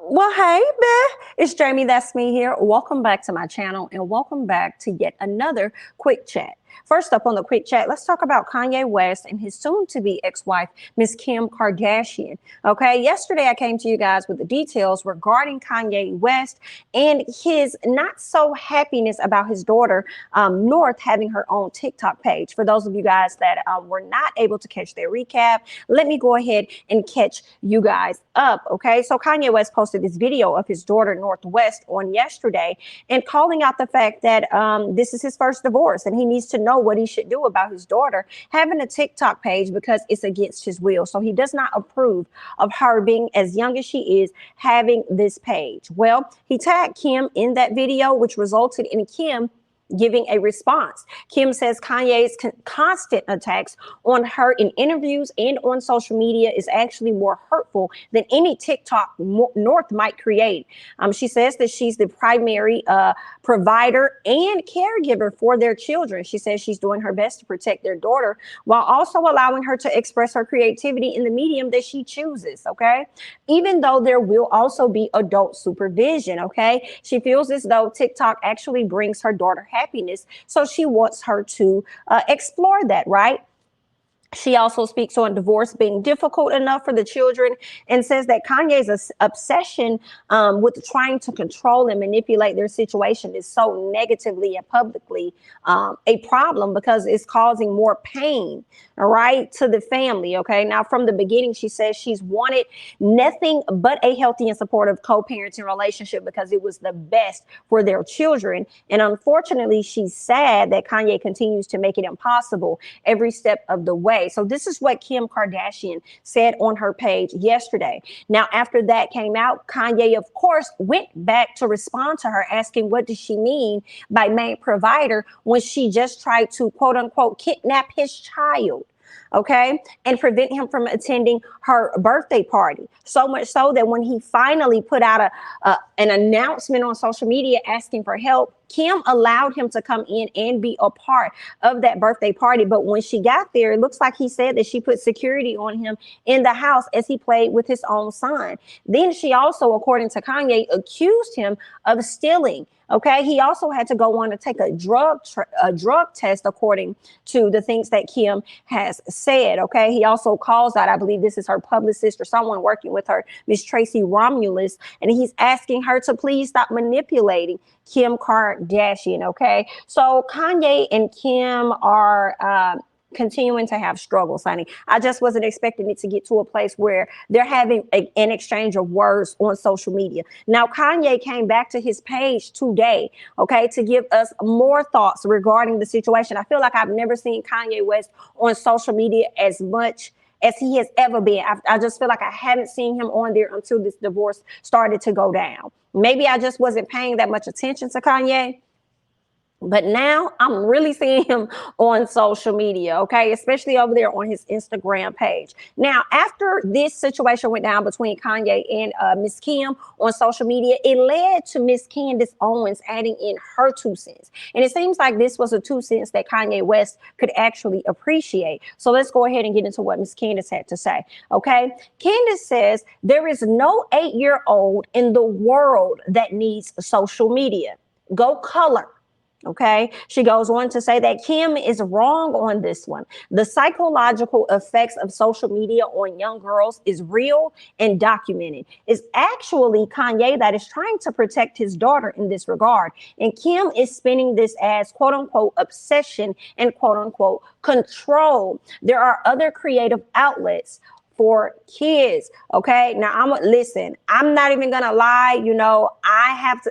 Well, hey, it's Jamie, that's me here. Welcome back to my channel and welcome back to yet another quick chat. First up on the quick chat, let's talk about Kanye West and his soon-to-be ex-wife, Miss Kim Kardashian. Okay, yesterday I came to you guys with the details regarding Kanye West and his not so happiness about his daughter, North, having her own TikTok page. For those of you guys that were not able to catch their recap, let me go ahead and catch you guys up. Okay, so Kanye West posted this video of his daughter, Northwest, on yesterday and calling out the fact that this is his first divorce and he needs to know what he should do about his daughter having a TikTok page because it's against his will. So he does not approve of her being as young as she is having this page. Well, he tagged Kim in that video, which resulted in Kim giving a response. Kim says Kanye's constant attacks on her in interviews and on social media is actually more hurtful than any TikTok North might create. She says that she's the primary provider and caregiver for their children. She says she's doing her best to protect their daughter while also allowing her to express her creativity in the medium that she chooses, okay? Even though there will also be adult supervision, okay? She feels as though TikTok actually brings her daughter happiness, so she wants her to explore that, right? She also speaks on divorce being difficult enough for the children and says that Kanye's obsession with trying to control and manipulate their situation is so negatively and publicly a problem because it's causing more pain, all right, to the family. Okay, now from the beginning, she says she's wanted nothing but a healthy and supportive co-parenting relationship because it was the best for their children. And unfortunately, she's sad that Kanye continues to make it impossible every step of the way. So this is what Kim Kardashian said on her page yesterday. Now, after that came out, Kanye, of course, went back to respond to her, asking what does she mean by main provider when she just tried to, quote unquote, kidnap his child, okay, and prevent him from attending her birthday party. So much so that when he finally put out an announcement on social media asking for help, Kim allowed him to come in and be a part of that birthday party. But when she got there, it looks like he said that she put security on him in the house as he played with his own son. Then she also, according to Kanye, accused him of stealing. Okay, he also had to go on to take a drug test, according to the things that Kim has said. Okay, he also calls out, I believe this is her publicist or someone working with her, Miss Tracy Romulus, and he's asking her to please stop manipulating Kim Kardashian. Okay, so Kanye and Kim are continuing to have struggles, honey. I just wasn't expecting it to get to a place where they're having an exchange of words on social media. Now, Kanye came back to his page today, okay, to give us more thoughts regarding the situation. I feel like I've never seen Kanye West on social media as much as he has ever been. I just feel like I haven't seen him on there until this divorce started to go down. Maybe I just wasn't paying that much attention to Kanye. But now I'm really seeing him on social media, okay, especially over there on his Instagram page. Now, after this situation went down between Kanye and Miss Kim on social media, it led to Miss Candace Owens adding in her 2 cents. And it seems like this was a 2 cents that Kanye West could actually appreciate. So let's go ahead and get into what Miss Candace had to say, okay? Candace says there is no 8-year-old in the world that needs social media. Go color. Okay, she goes on to say that Kim is wrong on this one. The psychological effects of social media on young girls is real and documented. It's actually Kanye that is trying to protect his daughter in this regard. And Kim is spinning this as quote unquote obsession and quote unquote control. There are other creative outlets for kids. Okay, now I'm not even gonna lie, you know,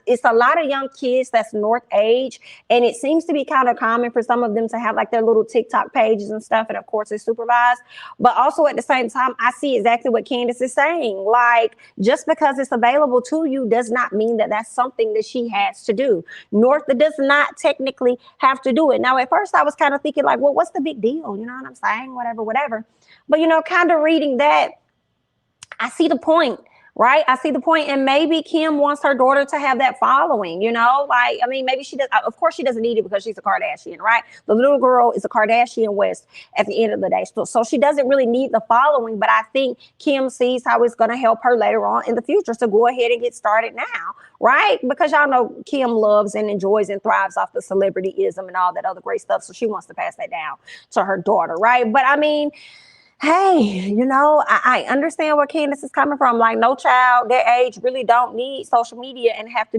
it's a lot of young kids that's North age, and it seems to be kind of common for some of them to have like their little TikTok pages and stuff, and of course it's supervised. But also at the same time, I see exactly what Candace is saying. Like, just because it's available to you does not mean that that's something that she has to do. North does not technically have to do it. Now, at first I was kind of thinking like, well, what's the big deal? You know what I'm saying? Whatever. But, you know, kind of reading that, I see the point. Right? I see the point. And maybe Kim wants her daughter to have that following, you know? Like, I mean, maybe she does. Of course, she doesn't need it because she's a Kardashian, right? The little girl is a Kardashian West at the end of the day. So she doesn't really need the following. But I think Kim sees how it's going to help her later on in the future. So go ahead and get started now, right? Because y'all know Kim loves and enjoys and thrives off the celebrityism and all that other great stuff. So she wants to pass that down to her daughter, right? But I mean, hey, you know, I understand where Candace is coming from. Like, no child their age really don't need social media and have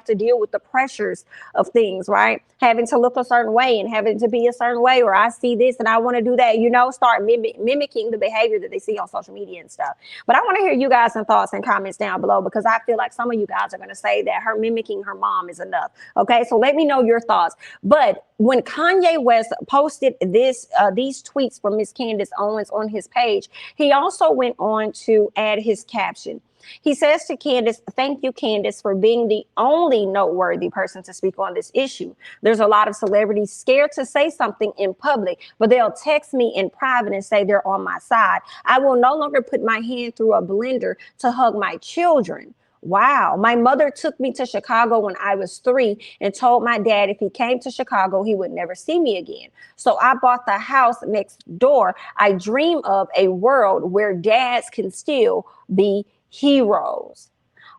to deal with the pressures of things, right? Having to look a certain way and having to be a certain way, or I see this and I want to do that, you know, start mimicking the behavior that they see on social media and stuff. But I want to hear you guys and thoughts and comments down below, because I feel like some of you guys are going to say that her mimicking her mom is enough. Okay, so let me know your thoughts. But when Kanye West posted these tweets from Miss Candace Owens on his page, he also went on to add his caption. He says to Candace, "Thank you, Candace, for being the only noteworthy person to speak on this issue. There's a lot of celebrities scared to say something in public, but they'll text me in private and say they're on my side. I will no longer put my hand through a blender to hug my children. Wow. My mother took me to Chicago when I was 3 and told my dad if he came to Chicago, he would never see me again. So I bought the house next door. I dream of a world where dads can still be heroes."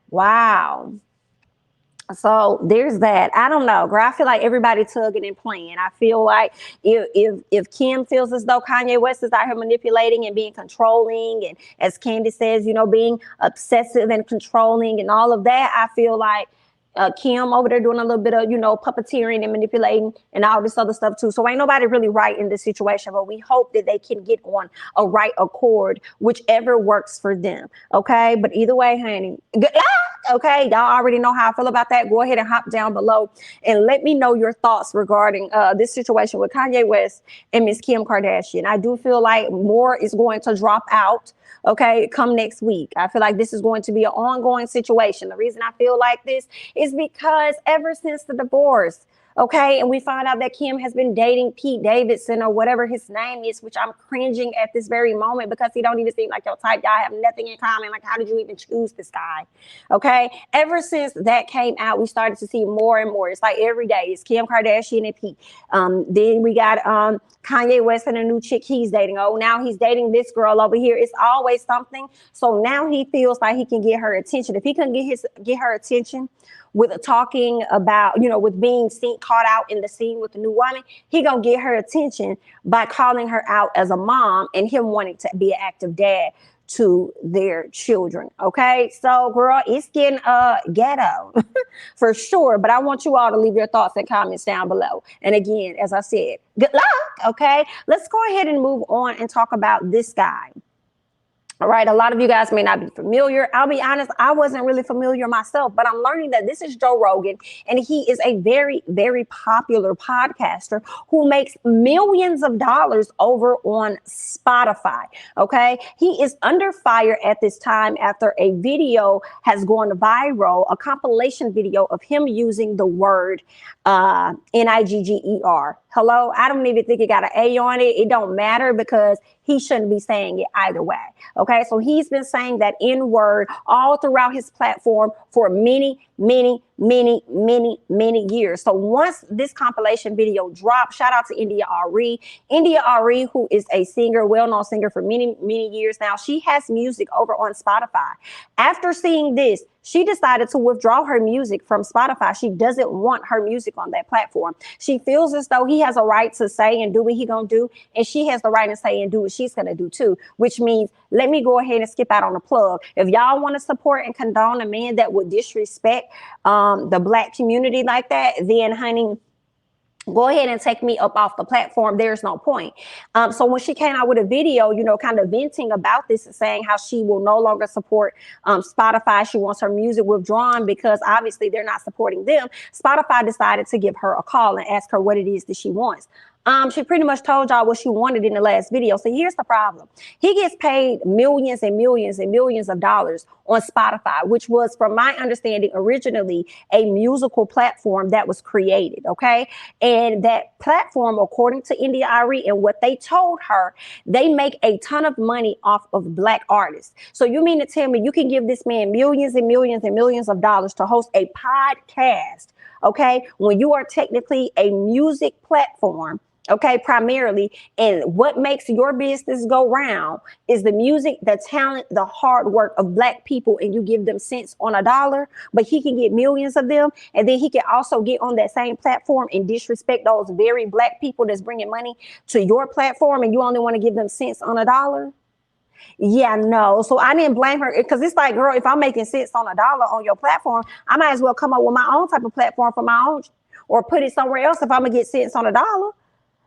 Wow. So there's that. I don't know, girl. I feel like everybody tugging and playing. I feel like if Kim feels as though Kanye West is out here manipulating and being controlling, and as Candace says, you know, being obsessive and controlling and all of that, I feel like Kim over there doing a little bit of, you know, puppeteering and manipulating and all this other stuff too. So ain't nobody really right in this situation, but we hope that they can get on a right accord, whichever works for them. Okay. But either way, honey, good luck. Okay. Y'all already know how I feel about that. Go ahead and hop down below and let me know your thoughts regarding this situation with Kanye West and Miss Kim Kardashian. I do feel like more is going to drop out. Okay, come next week. I feel like this is going to be an ongoing situation. The reason I feel like this is because ever since the divorce, okay, and we find out that Kim has been dating Pete Davidson or whatever his name is, which I'm cringing at this very moment because he don't even seem like your type. Y'all have nothing in common. Like, how did you even choose this guy? Okay, ever since that came out, we started to see more and more. It's like every day it's Kim Kardashian and Pete. Then we got Kanye West and a new chick he's dating. Oh, now he's dating this girl over here. It's always something. So now he feels like he can get her attention. If he can get her attention with talking about, you know, with being caught out in the scene with a new woman, he gonna get her attention by calling her out as a mom and him wanting to be an active dad to their children. Okay, so girl, it's getting ghetto for sure. But I want you all to leave your thoughts and comments down below. And again, as I said, good luck. Okay, let's go ahead and move on and talk about this guy. All right, a lot of you guys may not be familiar. I'll be honest, I wasn't really familiar myself, but I'm learning that this is Joe Rogan, and he is a very, very popular podcaster who makes millions of dollars over on Spotify. Okay, he is under fire at this time after a video has gone viral, a compilation video of him using the word Nigger. Hello, I don't even think it got an A on it. It don't matter because he shouldn't be saying it either way. Okay, so he's been saying that N word all throughout his platform for many years. So once this compilation video dropped, shout out to India Ari. India Ari, who is a singer, well-known singer for many years now. She has music over on Spotify. After seeing this, she decided to withdraw her music from Spotify. She doesn't want her music on that platform. She feels as though he has a right to say and do what he gonna do, and she has the right to say and do what she's gonna do too, which means let me go ahead and skip out on the plug. If y'all want to support and condone a man that would disrespect the Black community like that, then honey, go ahead and take me up off the platform. There's no point. So when she came out with a video, you know, kind of venting about this and saying how she will no longer support Spotify. She wants her music withdrawn because obviously they're not supporting them. Spotify decided to give her a call and ask her what it is that she wants. She pretty much told y'all what she wanted in the last video. So here's the problem. He gets paid millions and millions and millions of dollars on Spotify, which was, from my understanding, originally a musical platform that was created, okay? And that platform, according to India Ari and what they told her, they make a ton of money off of Black artists. So you mean to tell me you can give this man millions and millions and millions of dollars to host a podcast, okay, when you are technically a music platform, okay, primarily, and what makes your business go round is the music, the talent, the hard work of Black people, and you give them cents on a dollar, but he can get millions of them, and then he can also get on that same platform and disrespect those very Black people that's bringing money to your platform, and you only want to give them cents on a dollar? Yeah, no. So I didn't blame her, because it's like, girl, if I'm making cents on a dollar on your platform, I might as well come up with my own type of platform for my own, or put it somewhere else if I'm gonna get cents on a dollar.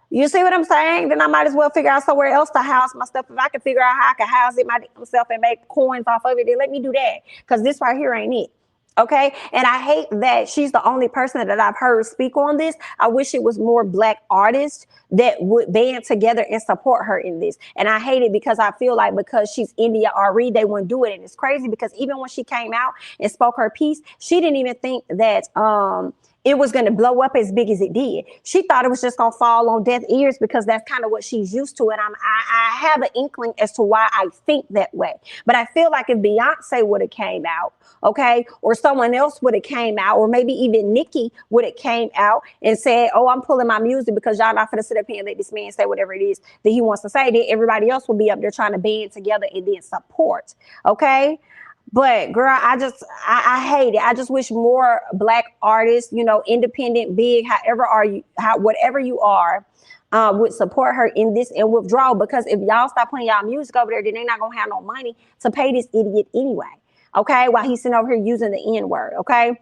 You see what I'm saying? Then I might as well figure out somewhere else to house my stuff. If I can figure out how I can house it myself and make coins off of it, then let me do that. Because this right here ain't it. Okay. And I hate that she's the only person that I've heard speak on this. I wish it was more Black artists that would band together and support her in this. And I hate it because I feel like because she's India Ari, they wouldn't do it. And it's crazy because even when she came out and spoke her piece, she didn't even think that it was going to blow up as big as it did. She thought it was just going to fall on deaf ears because that's kind of what she's used to. And I have an inkling as to why I think that way. But I feel like if Beyonce would have came out, okay, or someone else would have came out, or maybe even Nicki would have came out and said, oh, I'm pulling my music because y'all not going to sit up here and let this man say whatever it is that he wants to say, then everybody else will be up there trying to band together and then support, okay? But girl, I hate it. I just wish more Black artists, you know, independent, big, whatever you are, would support her in this and withdraw. Because if y'all stop putting y'all music over there, then they're not gonna have no money to pay this idiot anyway. Okay, while he's sitting over here using the N-word. Okay.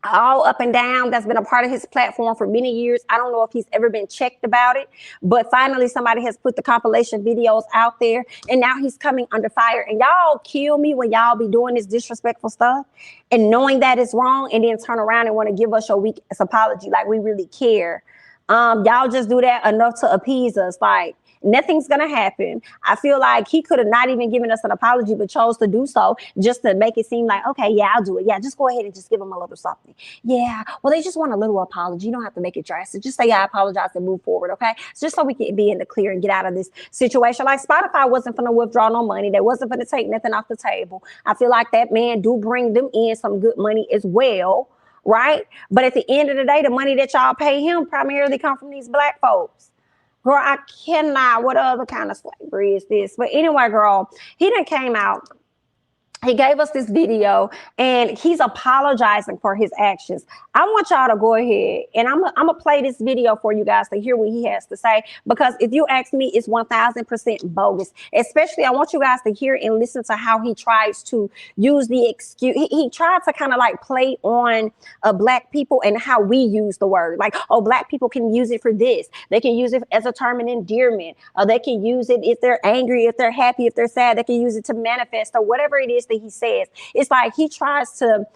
All up and down. That's been a part of his platform for many years. I don't know if he's ever been checked about it, but finally somebody has put the compilation videos out there, and now he's coming under fire. And y'all kill me when y'all be doing this disrespectful stuff and knowing that it's wrong, and then turn around and want to give us your weak ass apology like we really care. Y'all just do that enough to appease us. Like, nothing's gonna happen. I feel like he could have not even given us an apology, but chose to do so just to make it seem like, okay, yeah, I'll do it. Yeah, just go ahead and just give him a little something. Yeah, well, they just want a little apology. You don't have to make it drastic. Just say, yeah, I apologize and move forward, okay? Just so we can be in the clear and get out of this situation. Like, Spotify wasn't gonna withdraw no money. They wasn't gonna take nothing off the table. I feel like that man do bring them in some good money as well, right? But at the end of the day, the money that y'all pay him primarily come from these Black folks. Girl, I cannot. What other kind of slavery is this? But anyway, girl, he done came out. He gave us this video and he's apologizing for his actions. I want y'all to go ahead and I'm gonna play this video for you guys to hear what he has to say, because if you ask me, it's 1000% bogus. Especially, I want you guys to hear and listen to how he tries to use the excuse. He tried to kind of like play on Black people and how we use the word. Like, oh, Black people can use it for this. They can use it as a term of endearment. They can use it if they're angry, if they're happy, if they're sad. They can use it to manifest or whatever it is that he says. It's like he tries to,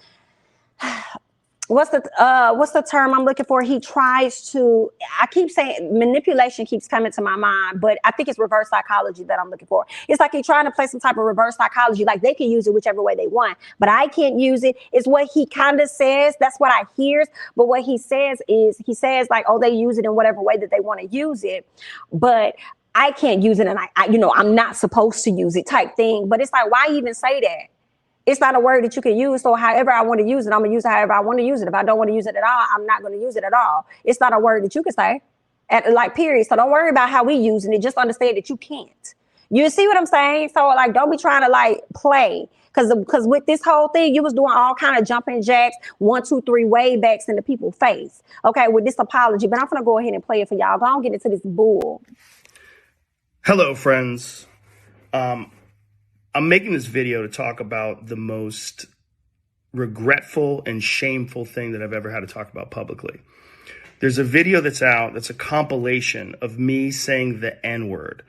what's the term I'm looking for? He tries to, I keep saying manipulation keeps coming to my mind, but I think it's reverse psychology that I'm looking for. It's like he's trying to play some type of reverse psychology, like they can use it whichever way they want, but I can't use it. It's what he kind of says. That's what I hear. But what he says is, he says like, oh, they use it in whatever way that they want to use it, but I can't use it, and I'm not supposed to use it type thing. But it's like, why even say that? It's not a word that you can use. So however I want to use it, I'm going to use it however I want to use it. If I don't want to use it at all, I'm not going to use it at all. It's not a word that you can say, period. So don't worry about how we using it. Just understand that you can't. You see what I'm saying? So like, don't be trying to like play. Because with this whole thing, you was doing all kind of jumping jacks, 1, 2, 3 way backs in the people's face. Okay, with this apology. But I'm going to go ahead and play it for y'all. Go on, get into this bull. Hello, friends. I'm making this video to talk about the most regretful and shameful thing that I've ever had to talk about publicly. There's a video that's out that's a compilation of me saying the N-word.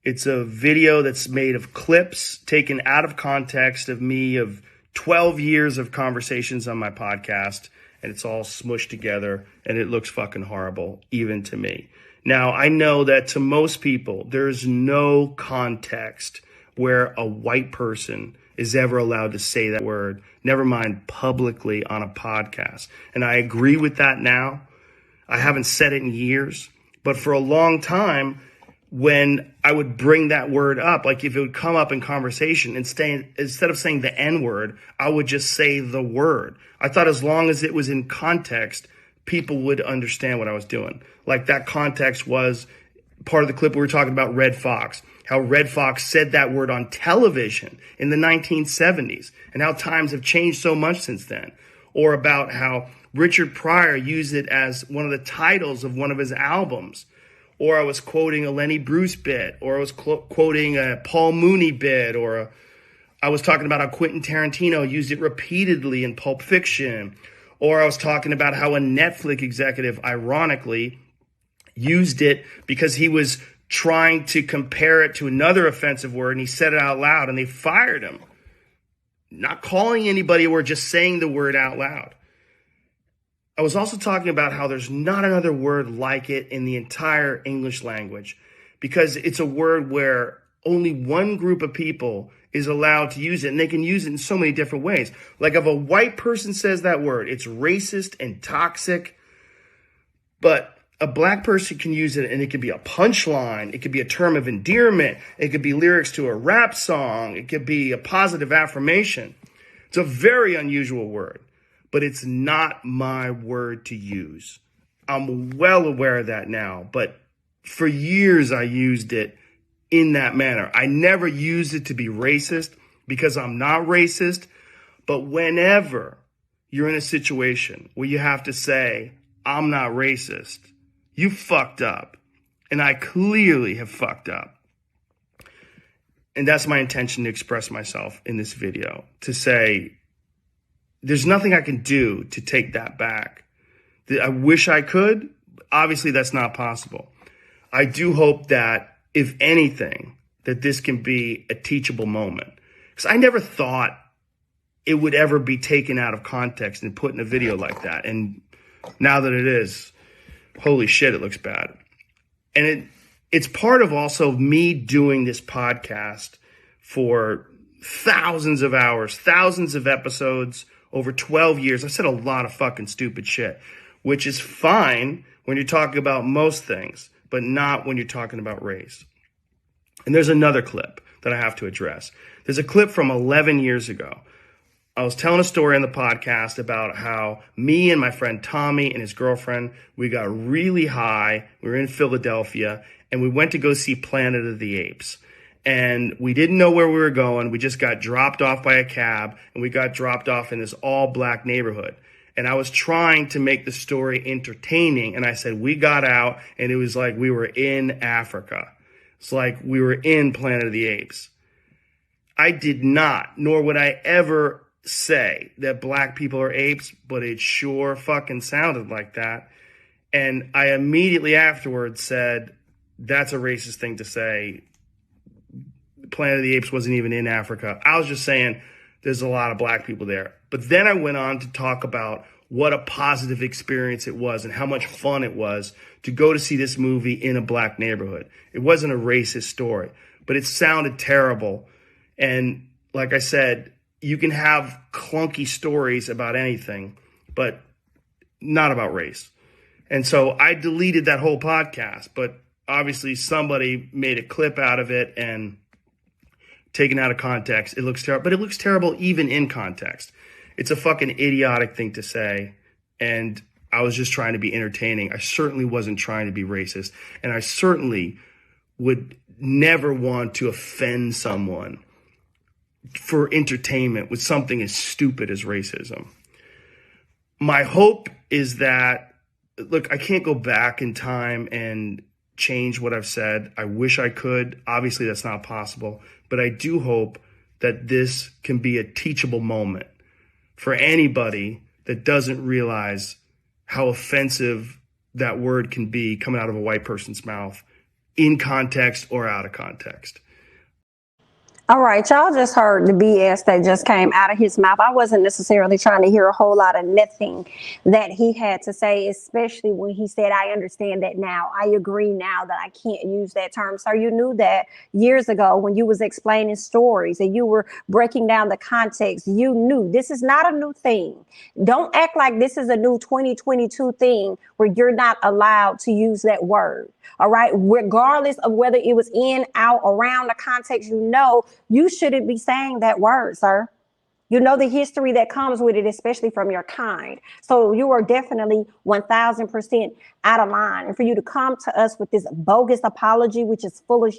It's a video that's made of clips taken out of context of me of 12 years of conversations on my podcast, and it's all smushed together, and it looks fucking horrible, even to me. Now, I know that to most people, there's no context where a white person is ever allowed to say that word, never mind publicly on a podcast. And I agree with that now. I haven't said it in years, but for a long time, when I would bring that word up, like if it would come up in conversation, instead of saying the N word, I would just say the word. I thought as long as it was in context, people would understand what I was doing. Like that context was part of the clip we were talking about Red Fox, how Red Fox said that word on television in the 1970s and how times have changed so much since then. Or about how Richard Pryor used it as one of the titles of one of his albums. Or I was quoting a Lenny Bruce bit, or I was quoting a Paul Mooney bit, or I was talking about how Quentin Tarantino used it repeatedly in Pulp Fiction. Or I was talking about how a Netflix executive, ironically, used it because he was trying to compare it to another offensive word, and he said it out loud, and they fired him. Not calling anybody or just saying the word out loud. I was also talking about how there's not another word like it in the entire English language, because it's a word where only one group of people is allowed to use it, and they can use it in so many different ways. Like if a white person says that word, it's racist and toxic, but a black person can use it and it could be a punchline. It could be a term of endearment. It could be lyrics to a rap song. It could be a positive affirmation. It's a very unusual word, but it's not my word to use. I'm well aware of that now, but for years I used it in that manner. I never used it to be racist because I'm not racist, but whenever you're in a situation where you have to say, I'm not racist, you fucked up. And I clearly have fucked up. And that's my intention to express myself in this video, to say, there's nothing I can do to take that back. I wish I could. Obviously, that's not possible. I do hope that, if anything, that this can be a teachable moment. Because I never thought it would ever be taken out of context and put in a video like that. And now that it is, holy shit, it looks bad. And it's part of also me doing this podcast for thousands of hours, thousands of episodes, over 12 years. I said a lot of fucking stupid shit, which is fine when you're talking about most things, but not when you're talking about race. And there's another clip that I have to address. There's a clip from 11 years ago. I was telling a story on the podcast about how me and my friend Tommy and his girlfriend, we got really high. We were in Philadelphia and we went to go see Planet of the Apes. And we didn't know where we were going. We just got dropped off by a cab, and we got dropped off in this all black neighborhood. And I was trying to make the story entertaining. And I said, we got out and it was like we were in Africa. It's like we were in Planet of the Apes. I did not, nor would I ever say that black people are apes, but it sure fucking sounded like that. And I immediately afterwards said, that's a racist thing to say. Planet of the Apes wasn't even in Africa. I was just saying there's a lot of black people there. But then I went on to talk about what a positive experience it was and how much fun it was to go to see this movie in a black neighborhood. It wasn't a racist story, but it sounded terrible. And like I said, you can have clunky stories about anything, but not about race. And so I deleted that whole podcast, but obviously somebody made a clip out of it and taken out of context. It looks terrible, but it looks terrible even in context. It's a fucking idiotic thing to say. And I was just trying to be entertaining. I certainly wasn't trying to be racist. And I certainly would never want to offend someone for entertainment with something as stupid as racism. My hope is that, look, I can't go back in time and change what I've said. I wish I could. Obviously, that's not possible. But I do hope that this can be a teachable moment for anybody that doesn't realize how offensive that word can be coming out of a white person's mouth, in context or out of context. All right, y'all just heard the BS that just came out of his mouth. I wasn't necessarily trying to hear a whole lot of nothing that he had to say, especially when he said, I understand that now. I agree now that I can't use that term. So you knew that years ago when you was explaining stories and you were breaking down the context. You knew this is not a new thing. Don't act like this is a new 2022 thing where you're not allowed to use that word. All right, regardless of whether it was in, out, around the context, you shouldn't be saying that word, sir. You know the history that comes with it, especially from your kind. So you are definitely 1000% out of line. And for you to come to us with this bogus apology, which is foolish,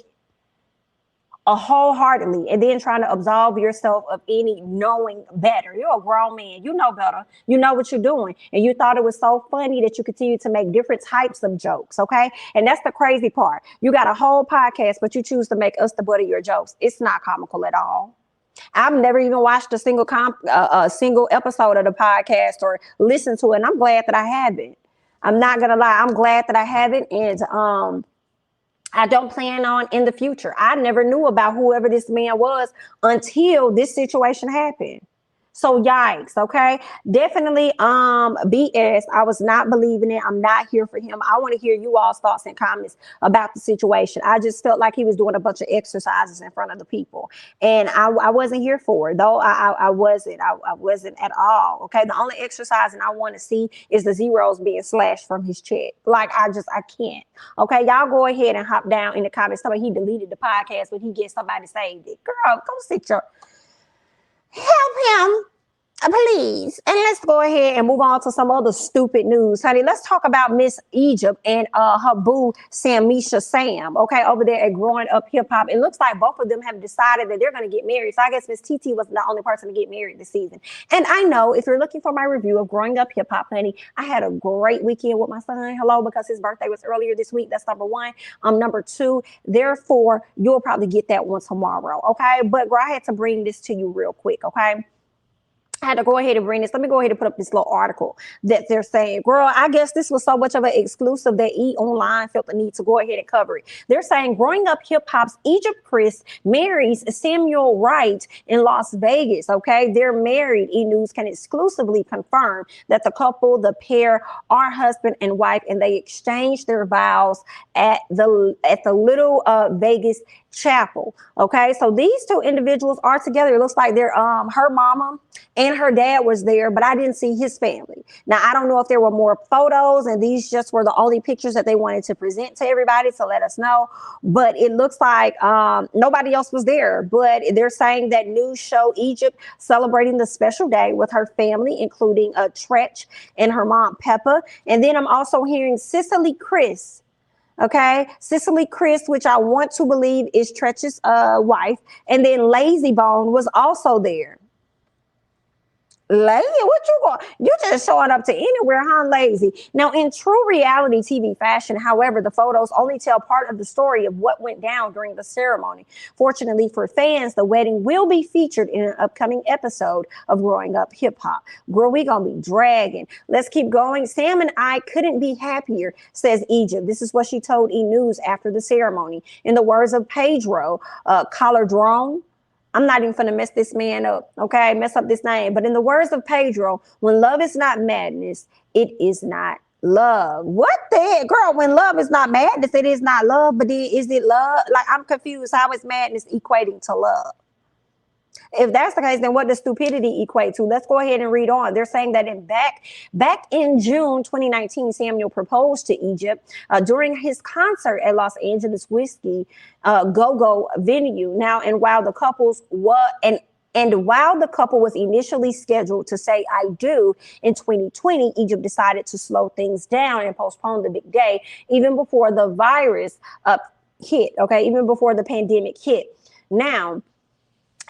wholeheartedly, and then trying to absolve yourself of any knowing better. You're a grown man. You know better. You know what you're doing. And you thought it was so funny that you continue to make different types of jokes. Okay. And that's the crazy part. You got a whole podcast, but you choose to make us the butt of your jokes. It's not comical at all. I've never even watched a single episode of the podcast or listened to it. And I'm glad that I haven't. I'm not going to lie. I'm glad that I haven't. And, I don't plan on in the future. I never knew about whoever this man was until this situation happened. So yikes, okay? Definitely BS. I was not believing it. I'm not here for him. I want to hear you all's thoughts and comments about the situation. I just felt like he was doing a bunch of exercises in front of the people. And I wasn't here for it, though. I wasn't. I wasn't at all, okay? The only exercising I want to see is the zeros being slashed from his check. Like, I can't. Okay, y'all go ahead and hop down in the comments. Somebody, he deleted the podcast when he gets somebody saved it. Girl, go sit your... Help him, please. And let's go ahead and move on to some other stupid news, honey. Let's talk about Miss Egypt and her boo Samisha Sam, okay, over there at Growing Up Hip Hop. It looks like both of them have decided that they're going to get married. So I guess Miss TT was the only person to get married this season. And I know if you're looking for my review of Growing Up Hip Hop, honey, I had a great weekend with my son. Hello, because his birthday was earlier this week. That's number one. Number two, therefore, you'll probably get that one tomorrow, okay? But girl, I had to bring this to you real quick, okay? I had to go ahead and bring this. Let me go ahead and put up this little article that they're saying, girl, I guess this was so much of an exclusive that E! Online felt the need to go ahead and cover it. They're saying Growing Up Hip Hop's Egypt Criss marries Samuel Wright in Las Vegas. Okay, they're married. E! News can exclusively confirm that the couple, the pair, are husband and wife, and they exchanged their vows at the little Vegas chapel. Okay, so these two individuals are together. It looks like they're her mama and her dad was there, but I didn't see his family. Now I don't know if there were more photos and these just were the only pictures that they wanted to present to everybody, so let us know. But it looks like nobody else was there. But they're saying that news show Egypt celebrating the special day with her family, including Tretch and her mom Peppa. And then I'm also hearing Cicely Criss. Okay, Cicely Criss, which I want to believe is Tretch's wife, and then Lazy Bone was also there. Lazy, what you going? You just showing up to anywhere, huh, Lazy? Now, in true reality TV fashion, however, the photos only tell part of the story of what went down during the ceremony. Fortunately for fans, the wedding will be featured in an upcoming episode of Growing Up Hip Hop. Girl, we gonna be dragging. Let's keep going. Sam and I couldn't be happier, says Egypt. This is what she told E! News after the ceremony. In the words of Pedro Collardrone, I'm not even gonna mess this man up, okay? Mess up this name. But in the words of Pedro, when love is not madness, it is not love. What the heck? Girl, when love is not madness, it is not love. But then is it love? Like, I'm confused. How is madness equating to love? If that's the case, then what does stupidity equate to? Let's go ahead and read on. They're saying that back in June 2019, Samuel proposed to Egypt during his concert at Los Angeles Whiskey Go-Go venue. Now, and while the couples while the couple was initially scheduled to say I do in 2020, Egypt decided to slow things down and postpone the big day even before the virus hit. Okay, even before the pandemic hit. Now,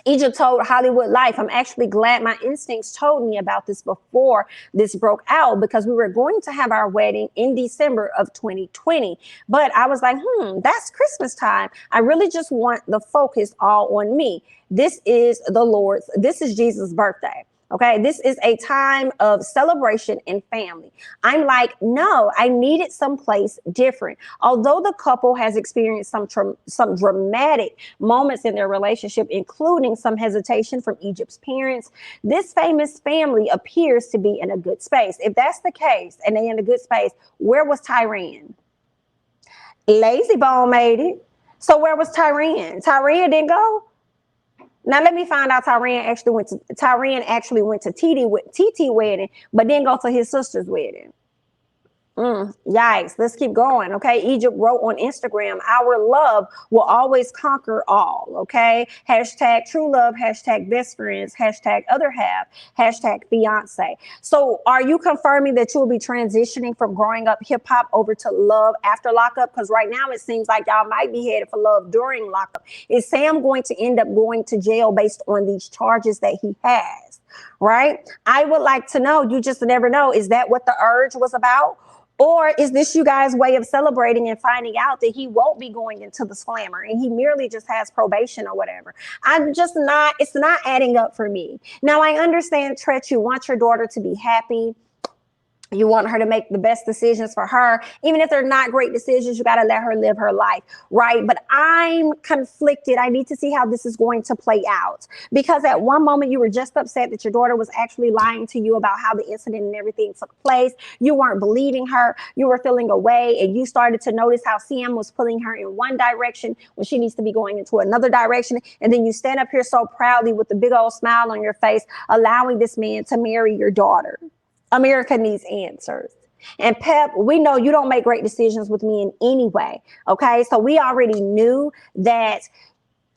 Egypt told Hollywood Life, I'm actually glad my instincts told me about this before this broke out, because we were going to have our wedding in December of 2020. But I was like, that's Christmas time. I really just want the focus all on me. This is Jesus' birthday. Okay, this is a time of celebration and family. I'm like, no, I needed someplace different. Although the couple has experienced some dramatic moments in their relationship, including some hesitation from Egypt's parents, this famous family appears to be in a good space. If that's the case, and they in a good space, where was Tyran? Lazy Bone made it. So where was Tyran? Tyran didn't go. Now let me find out Tyran actually went to TT wedding, but didn't go to his sister's wedding. Yikes. Let's keep going. Okay. Egypt wrote on Instagram, our love will always conquer all. Okay. Hashtag true love, hashtag best friends, hashtag other half, hashtag fiance. So are you confirming that you'll be transitioning from growing up hip hop over to love after lockup? Because right now it seems like y'all might be headed for love during lockup. Is Sam going to end up going to jail based on these charges that he has? Right. I would like to know. You just never know. Is that what the urge was about? Or is this you guys' way of celebrating and finding out that he won't be going into the slammer and he merely just has probation or whatever? It's not adding up for me. Now, I understand, Tretch, you want your daughter to be happy. You want her to make the best decisions for her. Even if they're not great decisions, you got to let her live her life, right? But I'm conflicted. I need to see how this is going to play out. Because at one moment, you were just upset that your daughter was actually lying to you about how the incident and everything took place. You weren't believing her. You were feeling away. And you started to notice how Sam was pulling her in one direction when she needs to be going into another direction. And then you stand up here so proudly with a big old smile on your face, allowing this man to marry your daughter. America needs answers. And Pep, we know you don't make great decisions with me in any way. Okay. So we already knew that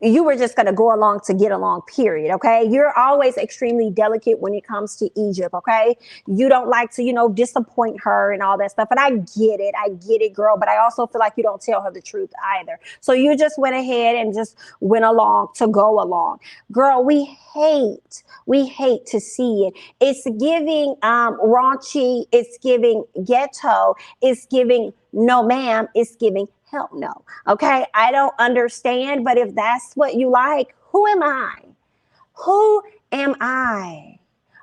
you were just going to go along to get along, period. Okay. You're always extremely delicate when it comes to Egypt. Okay. You don't like to, disappoint her and all that stuff. And I get it, girl. But I also feel like you don't tell her the truth either. So you just went ahead and just went along to go along. Girl, we hate to see it. It's giving raunchy. It's giving ghetto. It's giving no ma'am. It's giving hell no. Okay. I don't understand, but if that's what you like, who am I? Who am I?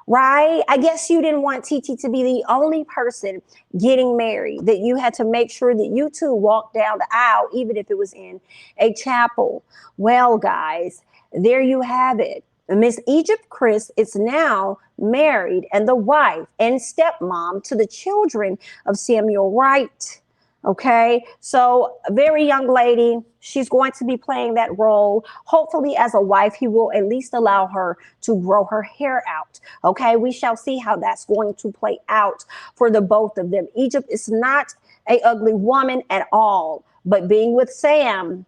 Right? I guess you didn't want TT to be the only person getting married, that you had to make sure that you two walked down the aisle, even if it was in a chapel. Well, guys, there you have it. Miss Egypt Criss is now married and the wife and stepmom to the children of Samuel Wright. Okay, so a very young lady. She's going to be playing that role. Hopefully, as a wife, he will at least allow her to grow her hair out. Okay, we shall see how that's going to play out for the both of them. Egypt is not an ugly woman at all, but being with Sam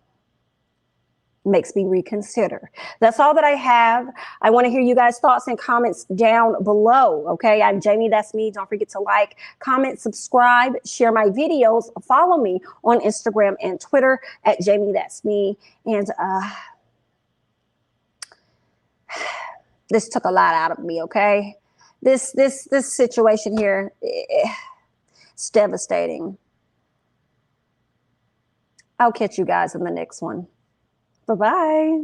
makes me reconsider. That's all that I have. I want to hear you guys' thoughts and comments down below. Okay, I'm Jamie, that's me. Don't forget to like, comment, subscribe, share my videos, follow me on Instagram and Twitter at Jamie, that's me. And this took a lot out of me. Okay, this situation here, it's devastating. I'll catch you guys in the next one. Bye-bye.